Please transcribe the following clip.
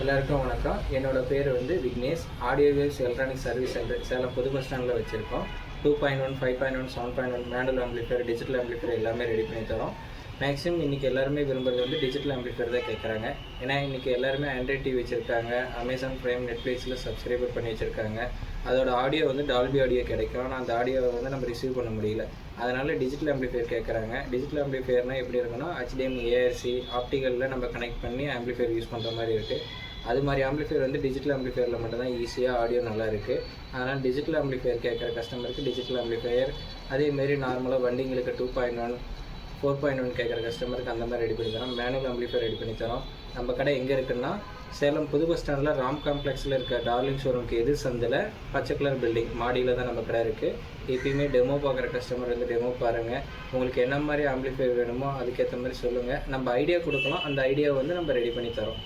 எல்லாருக்கும் வணக்கம். என்னோட பேர் வந்து Vignesh. Audio waves electronic service centre Salem புது பஸ் ஸ்டாண்டில் வச்சுருக்கோம். 2.1, 5.1, 7.1 மேனுவல் ஆம்பிளிஃபையர், டிஜிட்டல் ஆம்பிளிஃபையர் எல்லாமே ரெடி பண்ணி தரோம். மேக்ஸிமம் இன்றைக்கி எல்லாருமே விரும்புகிறது வந்து டிஜிட்டல் ஆம்பிளிஃபையர் தான் கேட்குறாங்க. ஏன்னா இன்றைக்கி எல்லாருமே ஆண்ட்ராய்ட் டிவி வச்சுருக்காங்க, அமேசான் ப்ரைம், நெட்ஃப்ளிக்ஸில் சப்ஸ்கிரைபர் பண்ணி வச்சுருக்காங்க. அதோட ஆடியோ வந்து டால்பி ஆடியோ கிடைக்கும். ஆனால் அந்த ஆடியோவை வந்து நம்ம ரிசீவ் பண்ண முடியல. அதனால் டிஜிட்டல் ஆம்பிளிஃபையர் கேட்குறாங்க. டிஜிட்டல் ஆம்பிளிஃபையர்னால் எப்படி இருக்குன்னா, HDMI, ARC, ஆப்டிக்கலில் நம்ம கனெக்ட் பண்ணி ஆம்பிளிஃபையர் யூஸ் பண்ணுற மாதிரி இருக்குது. அது மாதிரி ஆம்பிளிஃபையர் வந்து டிஜிட்டல் ஆம்பிளிஃபையரில் மட்டும்தான் ஈஸியாக ஆடியோ நல்லா இருக்குது. அதனால் டிஜிட்டல் ஆம்பிளிஃபையர் கேட்குற கஸ்டமருக்கு டிஜிட்டல் ஆம்பிளிஃபையர், அதேமாரி நார்மலாக வண்டிங்களுக்கு 2.1, 4.1 கேட்குற கஸ்டமருக்கு அந்த மாதிரி ரெடி பண்ணி தரோம். மேனுவல் ஆம்பிளிஃபையர் ரெடி பண்ணி தரோம். நம்ம கடை எங்கே இருக்குன்னா, சேலம் புது பஸ் ஸ்டாண்டில் ராம் காம்ப்ளெக்ஸில் இருக்க டார்லிங் ஷோரூமுக்கு எதிர் சந்தில் பச்சை கலர் பில்டிங் மாடியில் தான் நம்ம கடை இருக்குது. எப்பயுமே டெமோ பார்க்குற கஸ்டமர் வந்து டெமோ பாருங்கள். உங்களுக்கு என்ன மாதிரி ஆம்பிளிஃபையர் வேணுமோ அதுக்கேற்ற மாதிரி சொல்லுங்கள். நம்ம ஐடியா கொடுக்கலாம். அந்த ஐடியாவை வந்து நம்ம ரெடி பண்ணி தரோம்.